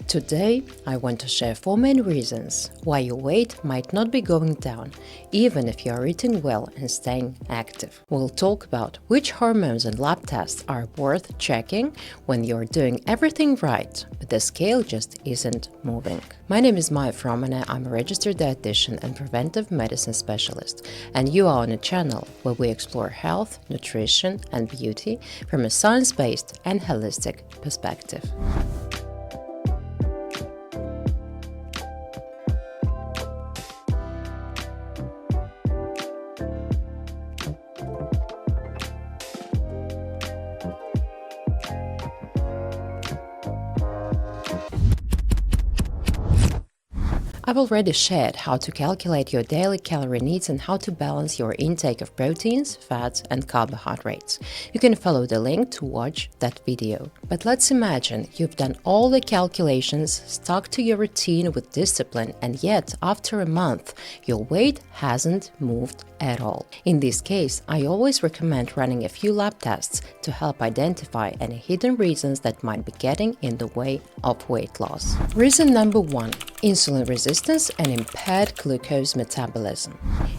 Today, I want to share 4 main reasons why your weight might not be going down, even if you are eating well and staying active. We'll talk about which hormones and lab tests are worth checking when you're doing everything right, but the scale just isn't moving. My name is Maya Fromane, I'm a registered dietitian and preventive medicine specialist, and you are on a channel where we explore health, nutrition, and beauty from a science-based and holistic perspective. I've already shared how to calculate your daily calorie needs and how to balance your intake of proteins, fats, and carbohydrates. You can follow the link to watch that video. But let's imagine you've done all the calculations, stuck to your routine with discipline, and yet after a month, your weight hasn't moved at all. In this case, I always recommend running a few lab tests to help identify any hidden reasons that might be getting in the way of weight loss. Reason number 1: insulin resistance and impaired glucose metabolism.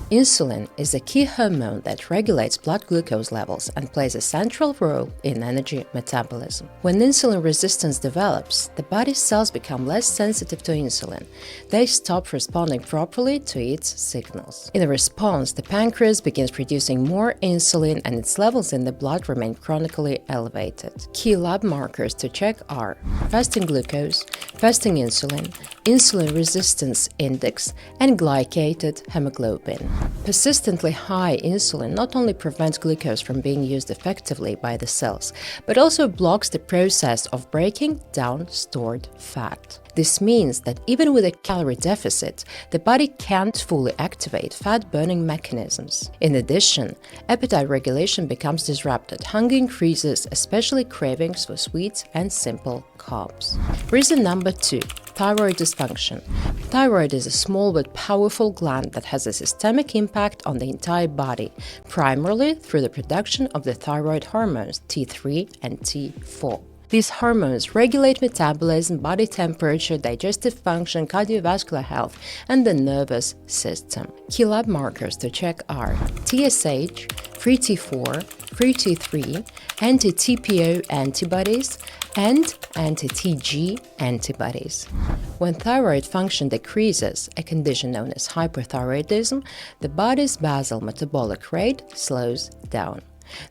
Insulin is a key hormone that regulates blood glucose levels and plays a central role in energy metabolism. When insulin resistance develops, the body's cells become less sensitive to insulin. They stop responding properly to its signals. In response, the pancreas begins producing more insulin and its levels in the blood remain chronically elevated. Key lab markers to check are fasting glucose, fasting insulin, insulin resistance index, and glycated hemoglobin. Persistently high insulin not only prevents glucose from being used effectively by the cells, but also blocks the process of breaking down stored fat. This means that even with a calorie deficit, the body can't fully activate fat-burning mechanisms. In addition, appetite regulation becomes disrupted, hunger increases, especially cravings for sweets and simple carbs. Reason number 2: thyroid dysfunction. Thyroid is a small but powerful gland that has a systemic impact on the entire body, primarily through the production of the thyroid hormones T3 and T4. These hormones regulate metabolism, body temperature, digestive function, cardiovascular health, and the nervous system. Key lab markers to check are TSH, free T4, free T3, anti-TPO antibodies, and anti-TG antibodies. When thyroid function decreases, a condition known as hyperthyroidism, the body's basal metabolic rate slows down.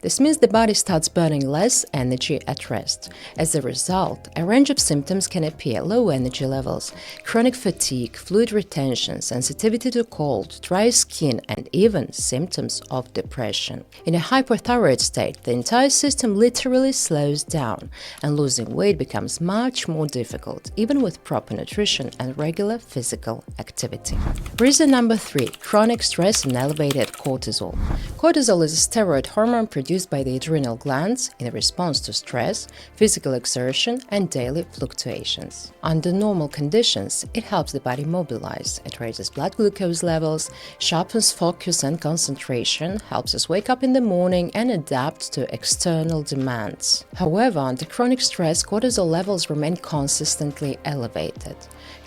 This means the body starts burning less energy at rest. As a result, a range of symptoms can appear: low energy levels, chronic fatigue, fluid retention, sensitivity to cold, dry skin, and even symptoms of depression. In a hyperthyroid state, the entire system literally slows down, and losing weight becomes much more difficult, even with proper nutrition and regular physical activity. Reason number 3: chronic stress and elevated cortisol. Cortisol is a steroid hormone produced by the adrenal glands in response to stress, physical exertion, and daily fluctuations. Under normal conditions, it helps the body mobilize. It raises blood glucose levels, sharpens focus and concentration, helps us wake up in the morning, and adapt to external demands. However, under chronic stress, cortisol levels remain consistently elevated.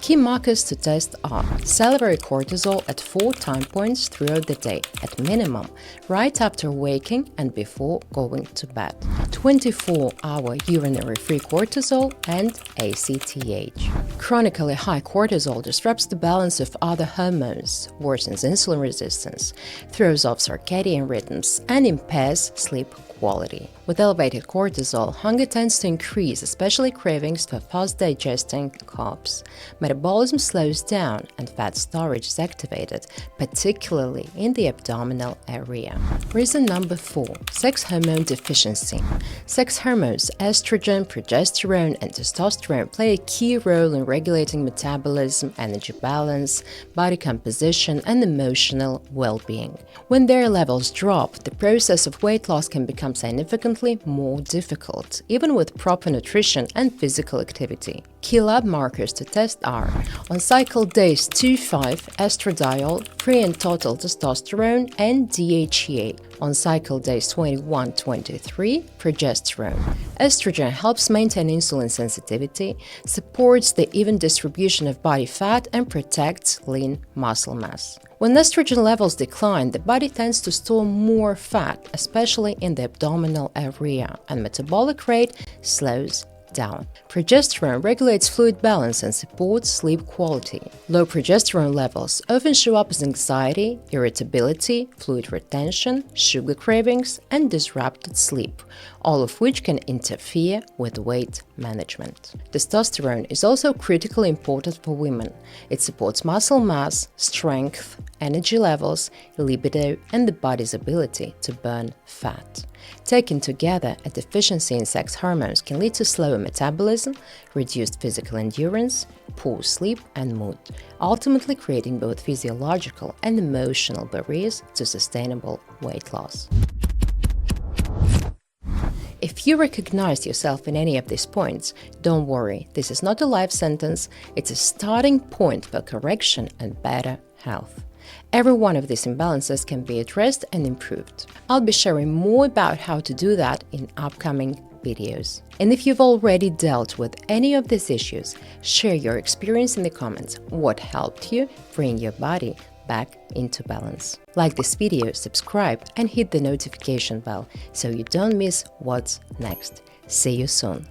Key markers to test are salivary cortisol at 4 time points throughout the day, at minimum, right after waking and before going to bed, 24-hour urinary free cortisol, and ACTH. Chronically high cortisol disrupts the balance of other hormones, worsens insulin resistance, throws off circadian rhythms, and impairs sleep quality. With elevated cortisol, hunger tends to increase, especially cravings for fast-digesting carbs. Metabolism slows down and fat storage is activated, particularly in the abdominal area. Reason number 4: sex hormone deficiency. Sex hormones estrogen, progesterone, and testosterone play a key role in regulating metabolism, energy balance, body composition, and emotional well-being. When their levels drop, the process of weight loss can become significantly more difficult, even with proper nutrition and physical activity. Key lab markers to test are on cycle days 2-5 estradiol, free and total testosterone, and DHEA, On cycle days 21-23, progesterone. Estrogen helps maintain insulin sensitivity, supports the even distribution of body fat, and protects lean muscle mass. When estrogen levels decline, the body tends to store more fat, especially in the abdominal area, and metabolic rate slows down. Progesterone regulates fluid balance and supports sleep quality. Low progesterone levels often show up as anxiety, irritability, fluid retention, sugar cravings, and disrupted sleep, all of which can interfere with weight management. Testosterone is also critically important for women. It supports muscle mass, strength, energy levels, libido, and the body's ability to burn fat. Taken together, a deficiency in sex hormones can lead to slower metabolism, reduced physical endurance, poor sleep, and mood, ultimately creating both physiological and emotional barriers to sustainable weight loss. If you recognize yourself in any of these points, don't worry, this is not a life sentence, it's a starting point for correction and better health. Every one of these imbalances can be addressed and improved. I'll be sharing more about how to do that in upcoming videos. And if you've already dealt with any of these issues, share your experience in the comments. What helped you bring your body back into balance? Like this video, subscribe, and hit the notification bell so you don't miss what's next. See you soon.